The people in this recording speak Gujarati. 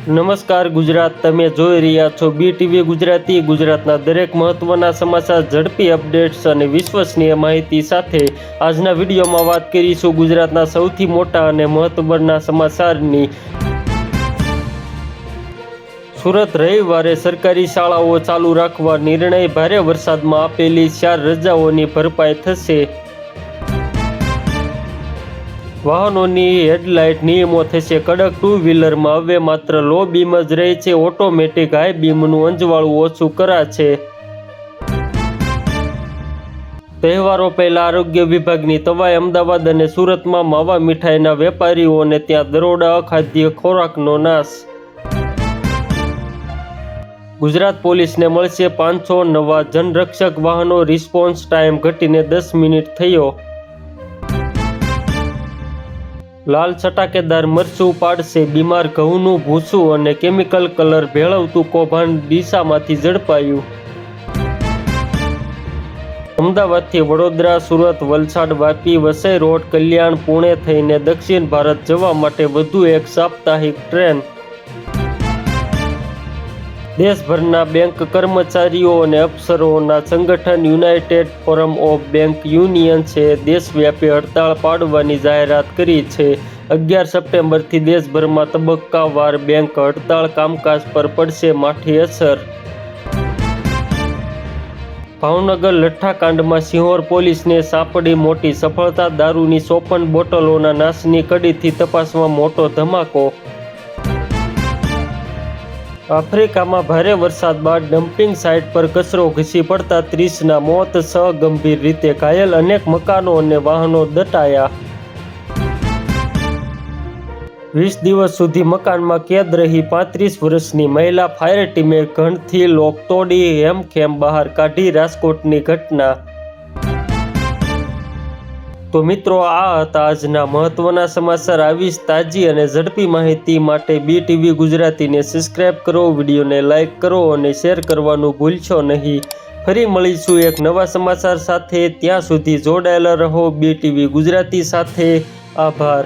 નમસ્કાર ગુજરાત, તમે જોઈ રહ્યા છો BTV ગુજરાતી. ગુજરાતના દરેક મહત્વના સમાચાર, ઝડપી અપડેટ્સ અને વિશ્વસનીય માહિતી સાથે આજના વિડીયોમાં વાત કરીશું ગુજરાતના સૌથી મોટા અને મહત્વના સમાચારની. સુરત રવિવારે સરકારી શાળાઓ ચાલુ રાખવા નિર્ણય, ભારે વરસાદમાં આપેલી 4 રજાઓની ભરપાઈ થશે. વાહનોની હેડલાઇટ નિયમો થશે કડક. 2 વ્હીલરમાં હવે માત્ર લો બીમ જ રહે છે. ઓટોમેટિક હાઈ બીમનું અંજવાળું ઓછું કરાશે. તહેવારો પહેલા આરોગ્ય વિભાગની તવાઈ. અમદાવાદ અને સુરતમાં માવા મીઠાઈના વેપારીઓને ત્યાં દરોડા, અખાદ્ય ખોરાકનો નાશ. ગુજરાત પોલીસને મળશે 500 નવા જનરક્ષક વાહનો. રિસ્પોન્સ ટાઈમ ઘટીને 10 મિનિટ થયો. લાલ ચટાકેદાર મરચું પાડશે બીમાર ઘઉંનું ભૂસું અને કેમિકલ કલર ભેળવતું કૌભાંડ ડીસામાંથી ઝડપાયું. અમદાવાદથી વડોદરા, સુરત, વલસાડ, વાપી, વસઈ રોડ, કલ્યાણ, પુણે થઈને દક્ષિણ ભારત જવા માટે વધુ એક સાપ્તાહિક ટ્રેન. દેશભરના બેંક કર્મચારીઓ અને અફસરોના સંગઠન યુનાઇટેડ ફોરમ ઓફ બેંક યુનિયન્સે દેશવ્યાપી હડતાળ પાડવાની જાહેરાત કરી છે. 11 સપ્ટેમ્બરથી દેશભરમાં તબક્કાવાર બેંક હડતાળ. કામકાજ પર પડશે માઠી અસર. ભાવનગર લઠ્ઠાકાંડમાં સિંહોર પોલીસને સાંપડી મોટી સફળતા. દારૂની 54 બોટલોના નાશની કડીથી તપાસમાં મોટો ધમાકો. આફ્રિકામાં ભારે વરસાદ બાદ ડમ્પિંગ સાઇટ પર કચરો ઘસી પડતા 30ના મોત, 6 ગંભીર રીતે ઘાયલ. અનેક મકાનો અને વાહનો દટાયા. 20 દિવસ સુધી મકાનમાં કેદ રહી 35 વર્ષની મહિલા. ફાયર ટીમે ઘણથી લોક તોડી હેમખેમ બહાર કાઢી. રાજકોટની ઘટના. તો મિત્રો, આ હતા આજના મહત્વના સમાચાર. આવી જ તાજી અને ઝડપી માહિતી માટે BTV ગુજરાતીને સબસ્ક્રાઇબ કરો, વિડીયોને લાઇક કરો અને શેર કરવાનું ભૂલશો નહીં. ફરી મળીશું એક નવા સમાચાર સાથે. ત્યાં સુધી જોડાયેલા રહો BTV ગુજરાતી સાથે. આભાર.